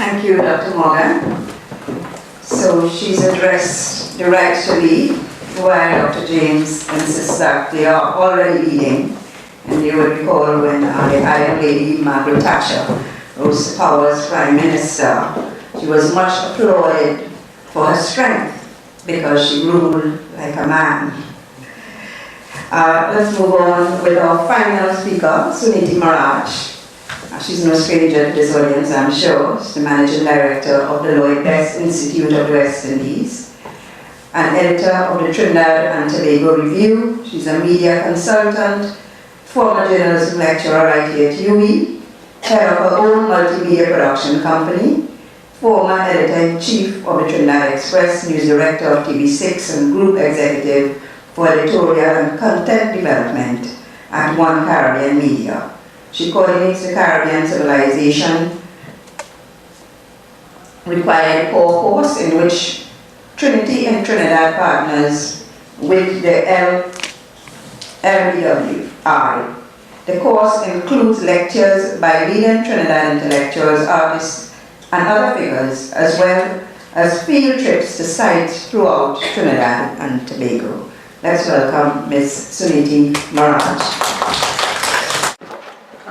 Thank you, Dr. Morgan. So she's addressed the right to lead, while Dr. James insists that they are already leading. And you will recall when the Iron Lady Margaret Thatcher rose to power as Prime Minister, she was much applauded for her strength because she ruled like a man. Let's move on with our final speaker, Sunity Maharaj. She's no stranger to this audience, I'm sure. She's the Managing Director of the Lloyd Institute of the West Indies, an editor of the Trinidad and Tobago Review. She's a media consultant, former journalism lecturer right here at UE, head of her own multimedia production company, former editor-in-chief of the Trinidad Express, news director of TV6 and group executive for editorial and content development at One Caribbean Media. She coordinates the Caribbean Civilization Required Core course in which Trinity and Trinidad partners with the LBWI. The course includes lectures by leading Trinidad intellectuals, artists, and other figures, as well as field trips to sites throughout Trinidad and Tobago. Let's welcome Ms. Sunity Maharaj.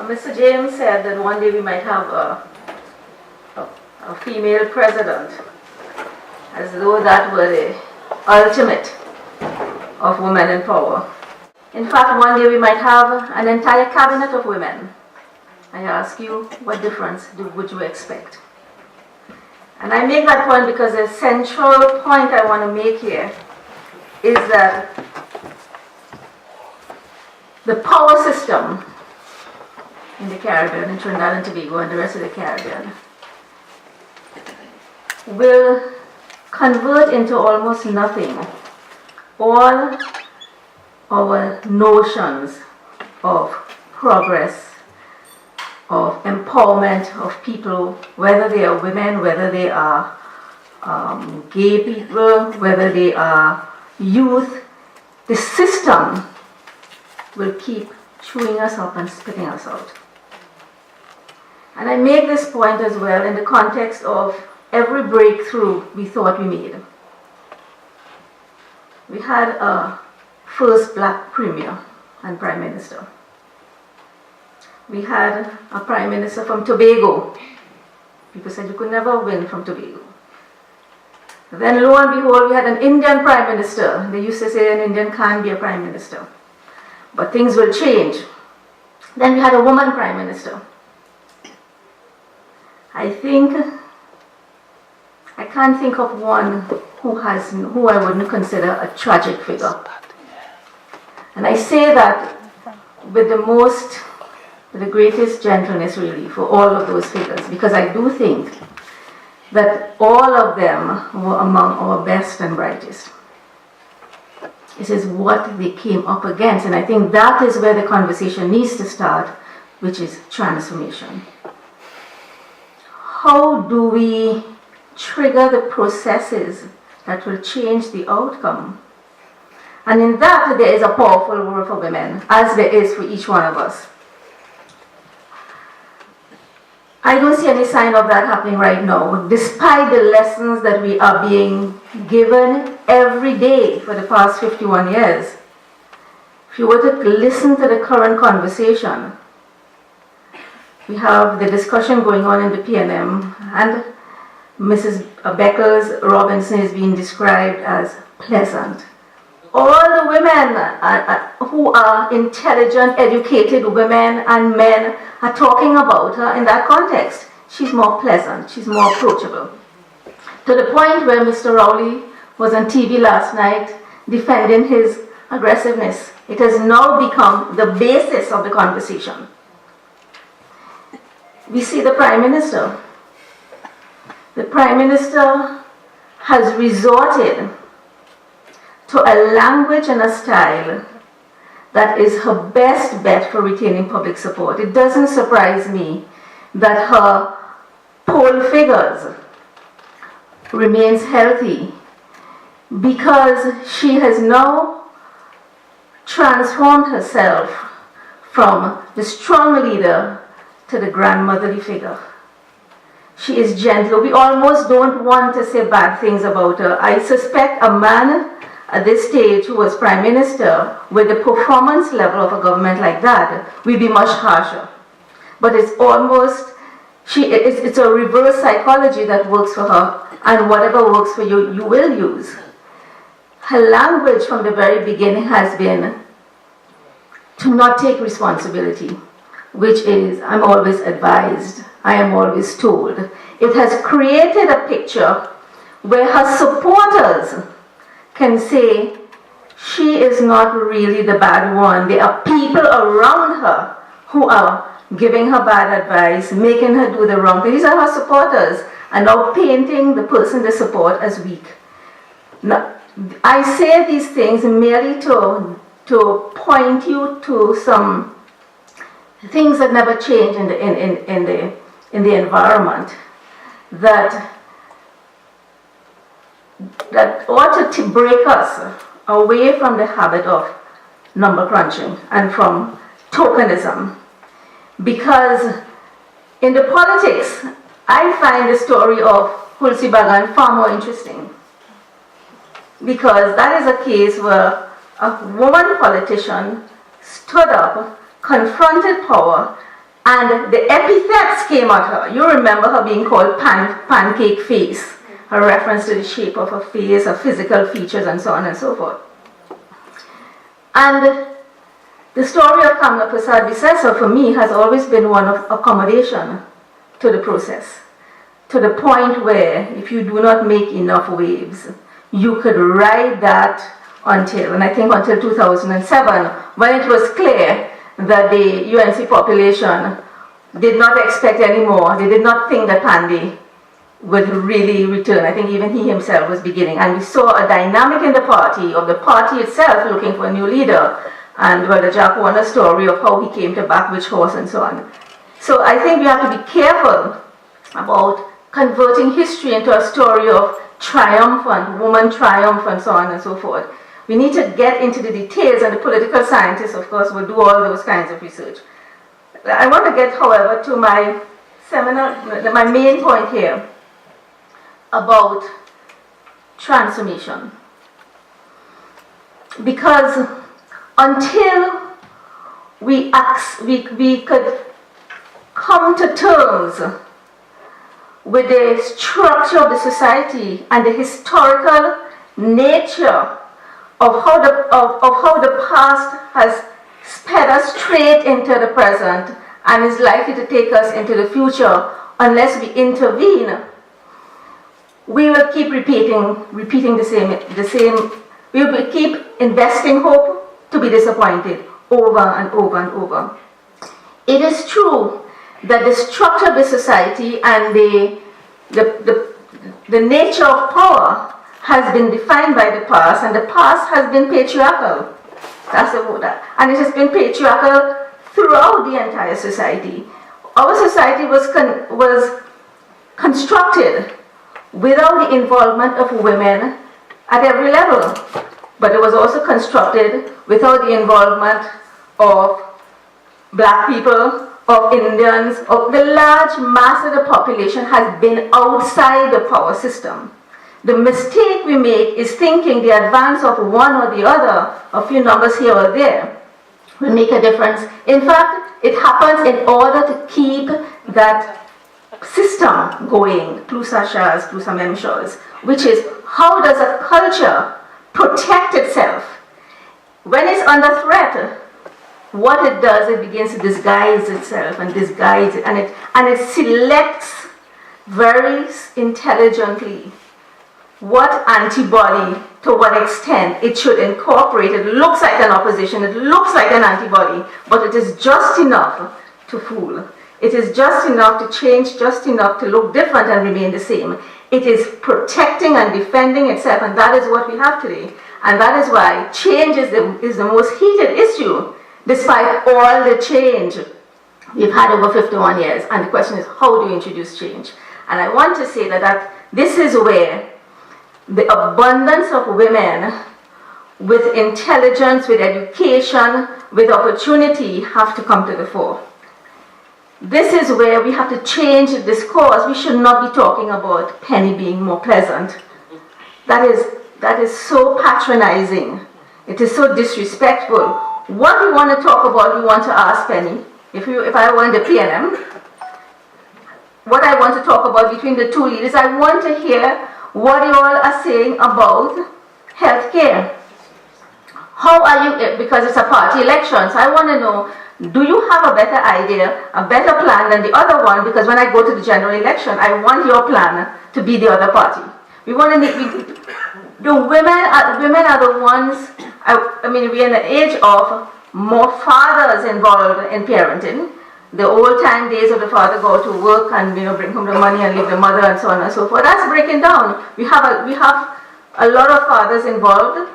Mr. James said that one day we might have a female president, as though that were the ultimate of women in power. In fact, one day we might have an entire cabinet of women. I ask you, what difference would you expect? And I make that point because the central point I want to make here is that the power system in the Caribbean, in Trinidad and Tobago and the rest of the Caribbean, will convert into almost nothing all our notions of progress, of empowerment of people, whether they are women, whether they are gay people, whether they are youth. The system will keep chewing us up and spitting us out. And I make this point as well in the context of every breakthrough we thought we made. We had a first black premier and prime minister. We had a prime minister from Tobago. People said you could never win from Tobago. Then lo and behold, we had an Indian prime minister. They used to say an Indian can't be a prime minister. But things will change. Then we had a woman prime minister. I can't think of one who I wouldn't consider a tragic figure. And I say that with the greatest gentleness really for all of those figures, because I do think that all of them were among our best and brightest. This is what they came up against, and I think that is where the conversation needs to start, which is transformation. How do we trigger the processes that will change the outcome? And in that, there is a powerful role for women, as there is for each one of us. I don't see any sign of that happening right now, despite the lessons that we are being given every day for the past 51 years. If you were to listen to the current conversation, we have the discussion going on in the PNM, and Mrs. Beckles Robinson is being described as pleasant. All the women who are intelligent, educated women and men are talking about her in that context. She's more pleasant, she's more approachable. To the point where Mr. Rowley was on TV last night defending his aggressiveness. It has now become the basis of the conversation. We see the Prime Minister. The Prime Minister has resorted to a language and a style that is her best bet for retaining public support. It doesn't surprise me that her poll figures remains healthy because she has now transformed herself from the strong leader to the grandmotherly figure. She is gentle. We almost don't want to say bad things about her. I suspect a man at this stage who was Prime Minister with the performance level of a government like that will be much harsher. But it's almost, it's a reverse psychology that works for her, and whatever works for you, you will use. Her language from the very beginning has been to not take responsibility, which is, I'm always advised, I am always told. It has created a picture where her supporters can say, she is not really the bad one. There are people around her who are giving her bad advice, making her do the wrong thing. These are her supporters, and now painting the person they support as weak. Now, I say these things merely to point you to some things that never change in the environment that ought to break us away from the habit of number crunching and from tokenism. Because in the politics, I find the story of Hulsi Bagan far more interesting. Because that is a case where a woman politician stood up, confronted power, and the epithets came at her. You remember her being called pancake face, a reference to the shape of her face, her physical features, and so on and so forth. And the story of Kamla Prasad Bisesa for me has always been one of accommodation to the process, to the point where if you do not make enough waves, you could ride that until 2007, when it was clear that the UNC population did not expect any more. They did not think that Pandey would really return. I think even he himself was beginning. And we saw a dynamic in the party, of the party itself looking for a new leader. And Brother Jack won a story of how he came to back which horse and so on. So I think we have to be careful about converting history into a story of triumphant, woman triumph and so on and so forth. We need to get into the details, and the political scientists, of course, will do all those kinds of research. I want to get, however, to my main point here about transformation. Because until we could come to terms with the structure of the society and the historical nature of how the past has sped us straight into the present and is likely to take us into the future unless we intervene, we will keep repeating the same. We will keep investing hope to be disappointed over and over and over. It is true that the structure of the society and the nature of power has been defined by the past, and the past has been patriarchal. That's the word. And it has been patriarchal throughout the entire society. Our society was constructed without the involvement of women at every level. But it was also constructed without the involvement of black people, of Indians, of the large mass of the population has been outside the power system. The mistake we make is thinking the advance of one or the other, a few numbers here or there, will make a difference. In fact, it happens in order to keep that system going, plus achas, plus memshas, which is how does a culture protect itself? When it's under threat, what it does, it begins to disguise itself and disguise it, and it selects very intelligently what antibody, to what extent it should incorporate. It looks like an opposition, it looks like an antibody, but it is just enough to fool. It is just enough to change, just enough to look different and remain the same. It is protecting and defending itself, and that is what we have today. And that is why change is the most heated issue, despite all the change we've had over 51 years. And the question is, how do you introduce change? And I want to say that this is where the abundance of women with intelligence, with education, with opportunity have to come to the fore. this is where we have to change the discourse. We should not be talking about Penny being more pleasant. That is so patronizing. It is so disrespectful. What we want to talk about, we want to ask Penny. If I were in the PNM, what I want to talk about between the two leaders, I want to hear what you all are saying about healthcare. How are you, because it's a party election, so I want to know, do you have a better idea, a better plan than the other one? Because when I go to the general election, I want your plan to be the other party. We want to the women are the ones, I mean, we're in an age of more fathers involved in parenting. The old time days of the father go to work and bring home the money and leave the mother and so on and so forth. That's breaking down. We have a lot of fathers involved,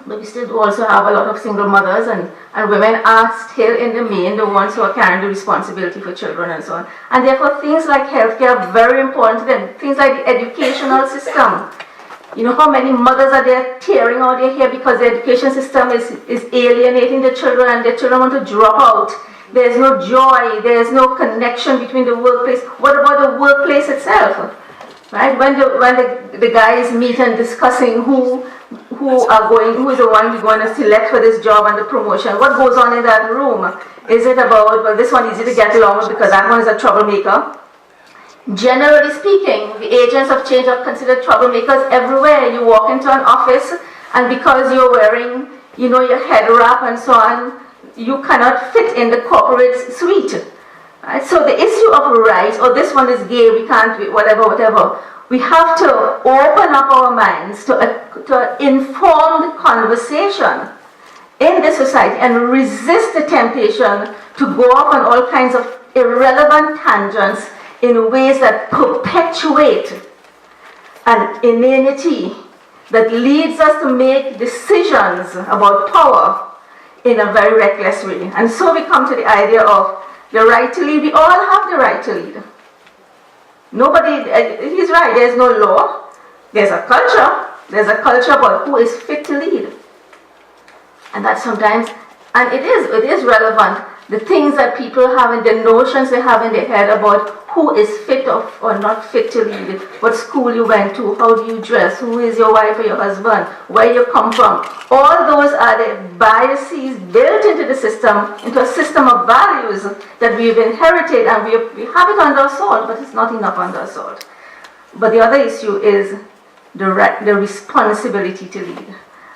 but we still also have a lot of single mothers, and women are still in the main the ones who are carrying the responsibility for children and so on. And therefore things like healthcare are very important to them. Things like the educational system. You know how many mothers are there tearing out their hair because the education system is alienating the children, and their children want to drop out. There's no joy, there's no connection between the workplace. What about the workplace itself? Right? When the guys meet and discussing who is the one we're going to select for this job and the promotion, what goes on in that room? Is it about, well, this one easy to get along with because that one is a troublemaker? Generally speaking, the agents of change are considered troublemakers everywhere. You walk into an office, and because you're wearing, your head wrap and so on, you cannot fit in the corporate suite. Right? So the issue of rights, or this one is gay, we can't, whatever. We have to open up our minds to informed conversation in this society and resist the temptation to go off on all kinds of irrelevant tangents in ways that perpetuate an inanity that leads us to make decisions about power in a very reckless way. And so we come to the idea of the right to lead. We all have the right to lead. Nobody, he's right, there's no law. There's a culture. There's a culture about who is fit to lead. And that sometimes, and it is relevant, the things that people have and the notions they have in their head about who is fit or not fit to lead, what school you went to, how do you dress, who is your wife or your husband, where you come from. All those are the biases built into the system, into a system of values that we've inherited, and we have it under assault, but it's not enough under assault. But the other issue is the responsibility to lead.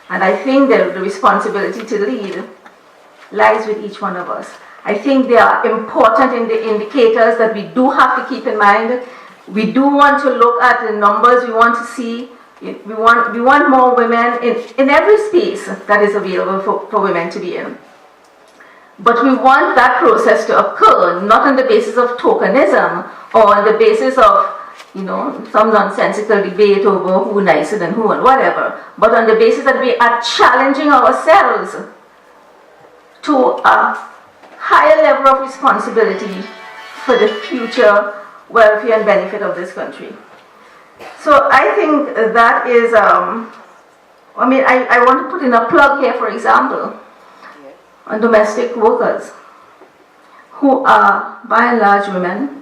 And I think that the responsibility to lead lies with each one of us. I think they are important in the indicators that we do have to keep in mind. We do want to look at the numbers. We want to see, we want more women in every space that is available for women to be in. But we want that process to occur, not on the basis of tokenism or on the basis of, some nonsensical debate over who nicer than who and whatever, but on the basis that we are challenging ourselves to a higher level of responsibility for the future welfare and benefit of this country. So I think that is, I want to put in a plug here, for example, on domestic workers who are by and large women.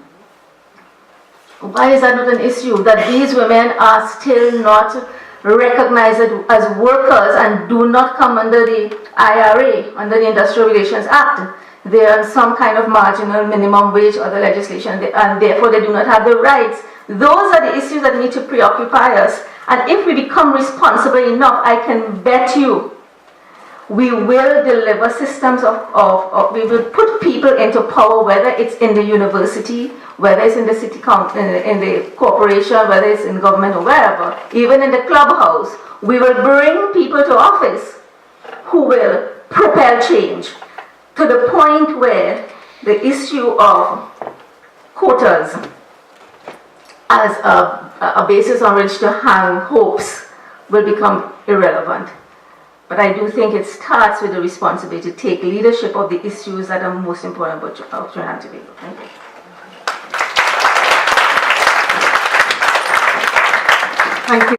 Why is that not an issue? That these women are still not recognized as workers and do not come under the IRA, under the Industrial Relations Act. They are on some kind of marginal minimum wage or the legislation, and therefore they do not have the rights. Those are the issues that need to preoccupy us. And if we become responsible enough, I can bet you, we will deliver systems we will put people into power, whether it's in the university, whether it's in the city, in the corporation, whether it's in government or wherever, even in the clubhouse. We will bring people to office who will propel change to the point where the issue of quotas as a basis on which to hang hopes will become irrelevant. But I do think it starts with the responsibility to take leadership of the issues that are most important about Trinidad and Tobago. Thank you. Thank you.